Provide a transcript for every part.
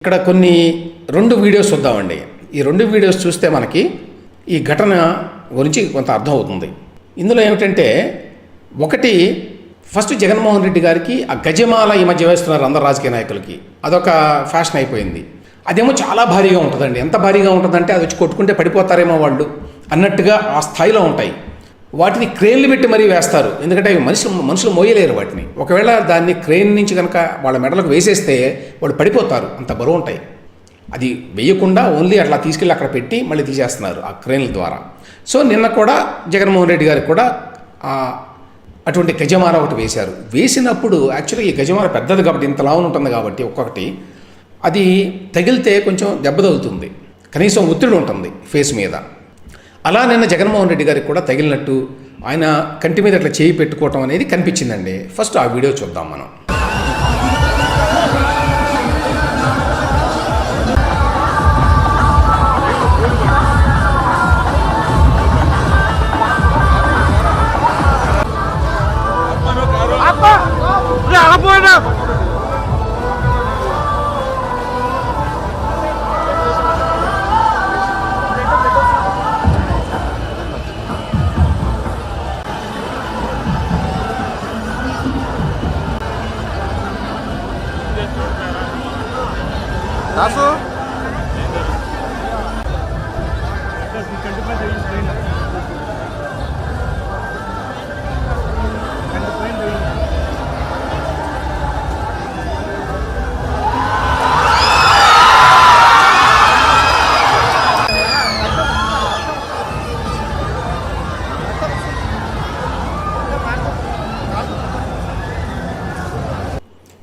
ఇక్కడ కొన్ని 2 వీడియోస్ చూద్దామండి. ఈ 2 వీడియోస్ చూస్తే మనకి ఈ ఘటన గురించి కొంత అర్థం అవుతుంది. ఇందులో ఏమిటంటే ఒకటి, ఫస్ట్ జగన్మోహన్ రెడ్డి గారికి ఆ గజమాల ఈ మధ్య వేస్తున్నారు అందరు రాజకీయ నాయకులకి. అదొక ఫ్యాషన్ అయిపోయింది. అదేమో చాలా భారీగా ఉంటుందండి. ఎంత భారీగా ఉంటుందంటే అది వచ్చి కొట్టుకుంటే పడిపోతారేమో వాళ్ళు అన్నట్టుగా ఆ స్థాయిలో ఉంటాయి. వాటిని క్రేన్లు పెట్టి మరీ వేస్తారు, ఎందుకంటే అవి మనుషులు మోయలేరు వాటిని. ఒకవేళ దాన్ని క్రేన్ నుంచి కనుక వాళ్ళ మెడలకు వేసేస్తే వాళ్ళు పడిపోతారు, అంత బరువు ఉంటాయి. అది వేయకుండా ఓన్లీ అట్లా తీసుకెళ్ళి అక్కడ పెట్టి మళ్ళీ తీసేస్తున్నారు ఆ క్రేన్ల ద్వారా. సో నిన్న కూడా జగన్మోహన్ రెడ్డి గారికి కూడా అటువంటి గజమాల ఒకటి వేశారు. వేసినప్పుడు యాక్చువల్గా ఈ గజమాల పెద్దది కాబట్టి, ఇంత లావున ఉంటుంది కాబట్టి ఒక్కొక్కటి అది తగిలితే కొంచెం దెబ్బ తగులుతుంది, కనీసం ఒత్తిడి ఉంటుంది ఫేస్ మీద. అలా నిన్న జగన్మోహన్ రెడ్డి గారికి కూడా తగిలినట్టు ఆయన కంటి మీద ఇట్లా చేయి పెట్టుకోవటం అనేది కనిపించిందండి. ఫస్ట్ ఆ వీడియో చూద్దాం మనం. దాసు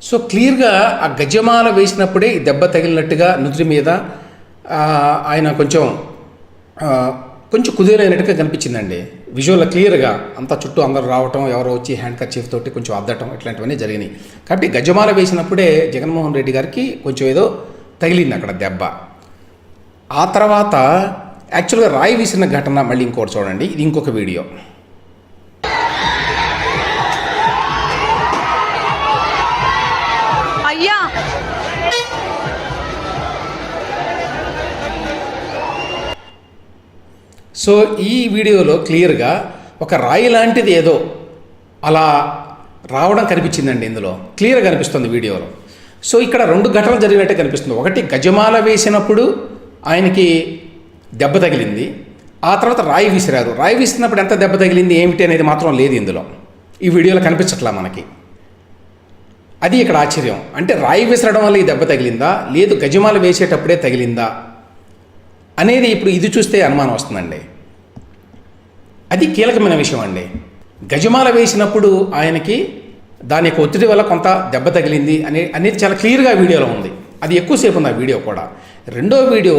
సో క్లియర్గా ఆ గజమాల వేసినప్పుడే ఈ దెబ్బ తగిలినట్టుగా నుదుటి మీద ఆయన కొంచెం కుదేలైనట్టుగా కనిపించిందండి. విజువల్ క్లియర్గా అంతా చుట్టూ అందరూ రావటం, ఎవరో వచ్చి హ్యాండ్ కర్చీఫ్ తోటి కొంచెం అద్దటం, ఇట్లాంటివన్నీ జరిగినాయి. కాబట్టి గజమాల వేసినప్పుడే జగన్మోహన్ రెడ్డి గారికి కొంచెం ఏదో తగిలింది అక్కడ దెబ్బ. ఆ తర్వాత యాక్చువల్గా రాయి వేసిన ఘటన మళ్ళీ ఇంకోటి చూడండి. ఇది ఇంకొక వీడియో. సో ఈ వీడియోలో క్లియర్గా ఒక రాయి లాంటిది ఏదో అలా రావడం కనిపించిందండి. ఇందులో క్లియర్గా కనిపిస్తుంది వీడియోలో. సో ఇక్కడ 2 ఘటనలు జరిగినట్టే కనిపిస్తుంది. ఒకటి, గజమాల వేసినప్పుడు ఆయనకి దెబ్బ తగిలింది. ఆ తర్వాత రాయి విసిరారు. రాయి విసిరినప్పుడు ఎంత దెబ్బ తగిలింది ఏమిటి అనేది మాత్రం లేదు ఇందులో, ఈ వీడియోలో కనిపించట్లా మనకి. అది ఇక్కడ ఆశ్చర్యం. అంటే రాయి విసరడం వల్ల ఈ దెబ్బ తగిలిందా, లేదు గజమాల వేసేటప్పుడే తగిలిందా అనేది ఇప్పుడు ఇది చూస్తే అనుమానం వస్తుందండి. అది కీలకమైన విషయం అండి. గజమాల వేసినప్పుడు ఆయనకి దాని యొక్క ఒత్తిడి వల్ల కొంత దెబ్బ తగిలింది అనేది చాలా క్లియర్గా వీడియోలో ఉంది. అది ఎక్కువసేపు ఉంది ఆ వీడియో కూడా. రెండో వీడియో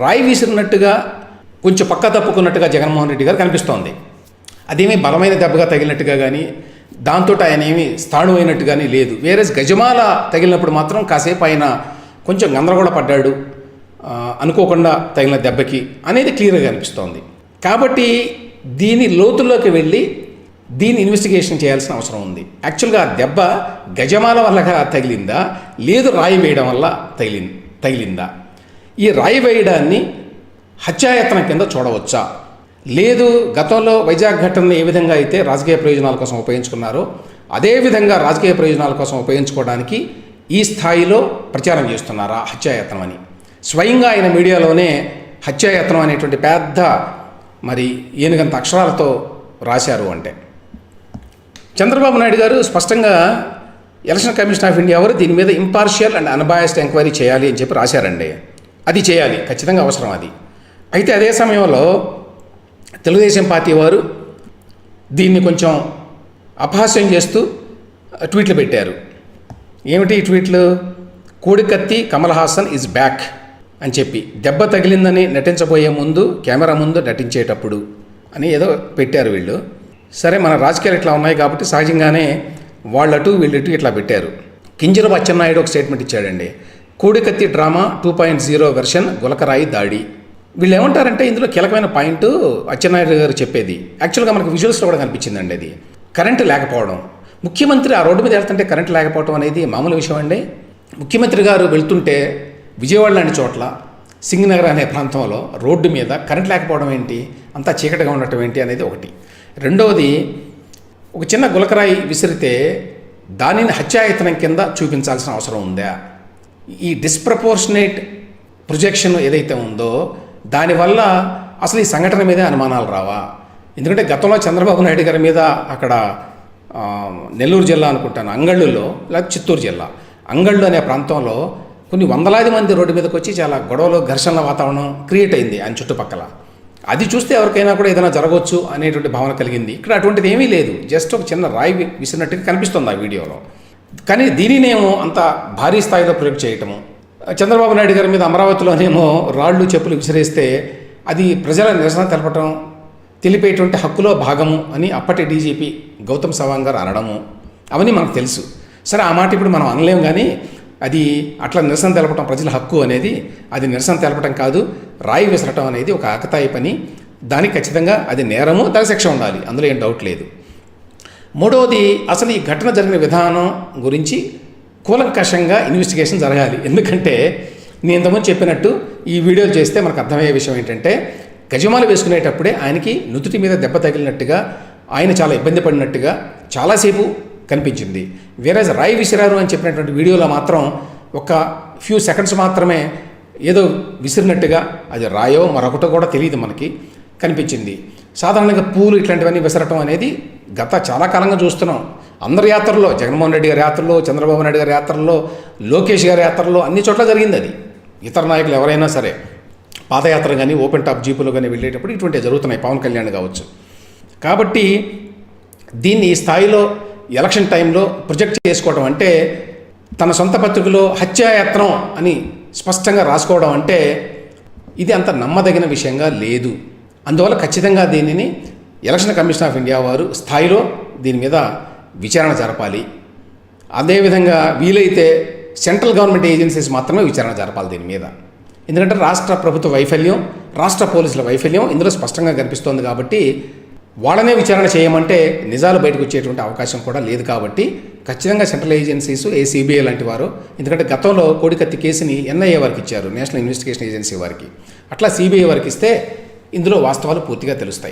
రాయి విసిరినట్టుగా కొంచెం పక్క తప్పుకున్నట్టుగా జగన్మోహన్ రెడ్డి గారు కనిపిస్తోంది. అదేమీ బలమైన దెబ్బగా తగిలినట్టుగా కానీ, దాంతో ఆయన ఏమీ స్థాణువైనట్టు కానీ లేదు. వేరే గజమాల తగిలినప్పుడు మాత్రం కాసేపు ఆయన కొంచెం గందరగోళ పడ్డాడు, అనుకోకుండా తగిలిన దెబ్బకి అనేది క్లియర్గా కనిపిస్తోంది. కాబట్టి దీని లోతుల్లోకి వెళ్ళి దీన్ని ఇన్వెస్టిగేషన్ చేయాల్సిన అవసరం ఉంది. యాక్చువల్గా ఆ దెబ్బ గజమాల వల్ల తగిలిందా, లేదు రాయి వేయడం వల్ల తగిలిందా? ఈ రాయి వేయడాన్ని హత్యాయత్నం కింద చూడవచ్చా, లేదు గతంలో వైజాగ్ ఘటనని ఏ విధంగా అయితే రాజకీయ ప్రయోజనాల కోసం ఉపయోగించుకున్నారో అదేవిధంగా రాజకీయ ప్రయోజనాల కోసం ఉపయోగించుకోవడానికి ఈ స్థాయిలో ప్రచారం చేస్తున్నారా హత్యాయత్నం అని? స్వయంగా ఆయన మీడియాలోనే హత్యాయత్నం అనేటువంటి పెద్ద ఏనుగంత అక్షరాలతో రాశారు. అంటే చంద్రబాబు నాయుడు గారు స్పష్టంగా ఎలక్షన్ కమిషన్ ఆఫ్ ఇండియా వారు దీని మీద ఇంపార్షియల్ అండ్ అన్బయాస్డ్ ఎంక్వైరీ చేయాలి అని చెప్పి రాశారండి. అది చేయాలి, ఖచ్చితంగా అవసరం అది. అయితే అదే సమయంలో తెలుగుదేశం పార్టీ వారు దీన్ని కొంచెం అపహాస్యం చేస్తూ ట్వీట్లు పెట్టారు. ఏమిటి ఈ ట్వీట్లు? కోడికత్తి కమల్ హాసన్ ఈజ్ బ్యాక్ అని చెప్పి, దెబ్బ తగిలిందని నటించబోయే ముందు, కెమెరా ముందు నటించేటప్పుడు అని ఏదో పెట్టారు వీళ్ళు. సరే, మన రాజకీయాలు ఇట్లా ఉన్నాయి కాబట్టి సహజంగానే వాళ్ళటు వీళ్ళటు ఇట్లా పెట్టారు. కింజరాపు అచ్చెన్నాయుడు ఒక స్టేట్మెంట్ ఇచ్చాడండి. కోడికత్తి డ్రామా 2.0 వెర్షన్ గులకరాయి దాడి. వీళ్ళు ఏమంటారంటే ఇందులో కీలకమైన పాయింట్ అచ్చెన్నాయుడు గారు చెప్పేది యాక్చువల్గా మనకు విజువల్స్లో కూడా కనిపించిందండి. అది కరెంటు లేకపోవడం. ముఖ్యమంత్రి ఆ రోడ్డు మీద వెళ్తుంటే కరెంటు లేకపోవడం అనేది మామూలు విషయం అండి. ముఖ్యమంత్రి గారు వెళ్తుంటే విజయవాడ లాంటి చోట్ల సింగనగర్ అనే ప్రాంతంలో రోడ్డు మీద కరెంట్ లేకపోవడం ఏంటి, అంతా చీకటిగా ఉండటం ఏంటి అనేది ఒకటి. రెండవది, ఒక చిన్న గులకరాయి విసిరితే దానిని హత్యాయత్నం కింద చూపించాల్సిన అవసరం ఉందా? ఈ డిస్ప్రపోర్షనేట్ ప్రొజెక్షన్ ఏదైతే ఉందో దానివల్ల అసలు ఈ సంఘటన మీదే అనుమానాలు రావా? ఎందుకంటే గతంలో చంద్రబాబు నాయుడు గారి మీద అక్కడ నెల్లూరు జిల్లా అనుకుంటాను, అంగళ్ళులో, లేదా చిత్తూరు జిల్లా అంగళ్ళు అనే ప్రాంతంలో కొన్ని వందలాది మంది రోడ్డు మీదకి వచ్చి చాలా గొడవలు, ఘర్షణల వాతావరణం క్రియేట్ అయింది ఆయన చుట్టుపక్కల. అది చూస్తే ఎవరికైనా కూడా ఏదైనా జరగవచ్చు అనేటువంటి భావన కలిగింది. ఇక్కడ అటువంటిది ఏమీ లేదు, జస్ట్ ఒక చిన్న రాయి విసిరినట్టుగా కనిపిస్తుంది ఆ వీడియోలో. కానీ దీనినేమో అంత భారీ స్థాయిలో ప్రయోగం చేయటము, చంద్రబాబు నాయుడు గారి మీద అమరావతిలోనేమో రాళ్ళు చెప్పులు విసిరేస్తే అది ప్రజల నిరసన తెలపటం, తెలిపేటువంటి హక్కులో భాగము అని అప్పటి డీజీపీ గౌతమ్ సవాంగ్ గారు అనడము, అవన్నీ మనకు తెలుసు. సరే, ఆ మాట ఇప్పుడు మనం అనలేం, కానీ అది అట్లా నిరసన తెలపటం ప్రజల హక్కు అనేది, అది నిరసన తెలపటం కాదు, రాయి విసరటం అనేది ఒక ఆకతాయి పని. దానికి ఖచ్చితంగా అది నేరము, దాని శిక్ష ఉండాలి, అందులో ఏం డౌట్ లేదు. మూడవది, అసలు ఈ ఘటన జరిగిన విధానం గురించి కూలంకషంగా ఇన్వెస్టిగేషన్ జరగాలి. ఎందుకంటే నేను ఇంతకుముందు చెప్పినట్టు ఈ వీడియోలు చేస్తే మనకు అర్థమయ్యే విషయం ఏంటంటే, గజమాలు వేసుకునేటప్పుడే ఆయనకి నుదుటి మీద దెబ్బ తగిలినట్టుగా, ఆయన చాలా ఇబ్బంది పడినట్టుగా చాలాసేపు కనిపించింది. వేరే రాయి విసిరారు అని చెప్పినటువంటి వీడియోలో మాత్రం ఒక ఫ్యూ సెకండ్స్ మాత్రమే ఏదో విసిరినట్టుగా, అది రాయో మరొకటో కూడా తెలియదు మనకి, కనిపించింది. సాధారణంగా పూలు ఇట్లాంటివన్నీ విసరటం అనేది గత చాలా కాలంగా చూస్తున్నాం. అందరి యాత్రల్లో, జగన్మోహన్ రెడ్డి గారి యాత్రలో, చంద్రబాబు నాయుడు గారి యాత్రల్లో, లోకేష్ గారి యాత్రల్లో, అన్ని చోట్ల జరిగింది అది. ఇతర నాయకులు ఎవరైనా సరే పాదయాత్ర కానీ, ఓపెన్ టాప్ జీపులు కానీ వెళ్ళేటప్పుడు ఇటువంటివి జరుగుతున్నాయి, పవన్ కళ్యాణ్ కావచ్చు. కాబట్టి దీన్ని ఈ స్థాయిలో ఎలక్షన్ టైంలో ప్రొజెక్ట్ చేసుకోవడం అంటే, తన సొంత పత్రికలో హత్యాయత్నం అని స్పష్టంగా రాసుకోవడం అంటే, ఇది అంత నమ్మదగిన విషయంగా లేదు. అందువల్ల ఖచ్చితంగా దీనిని ఎలక్షన్ కమిషన్ ఆఫ్ ఇండియా వారు స్థాయిలో దీని మీద విచారణ జరపాలి. అదేవిధంగా వీలైతే సెంట్రల్ గవర్నమెంట్ ఏజెన్సీస్ మాత్రమే విచారణ జరపాలి దీని మీద. ఎందుకంటే రాష్ట్ర ప్రభుత్వ వైఫల్యం, రాష్ట్ర పోలీసుల వైఫల్యం ఇందులో స్పష్టంగా కనిపిస్తోంది. కాబట్టి వాళ్ళనే విచారణ చేయమంటే నిజాలు బయటకు వచ్చేటువంటి అవకాశం కూడా లేదు. కాబట్టి ఖచ్చితంగా సెంట్రల్ ఏజెన్సీస్, సిబిఐ లాంటి వారు, ఎందుకంటే గతంలో కోడికత్తి కేసుని ఎన్ఐఏ వారికి ఇచ్చారు, నేషనల్ ఇన్వెస్టిగేషన్ ఏజెన్సీ వారికి, అట్లా సిబిఐ వారికి ఇస్తే ఇందులో వాస్తవాలు పూర్తిగా తెలుస్తాయి.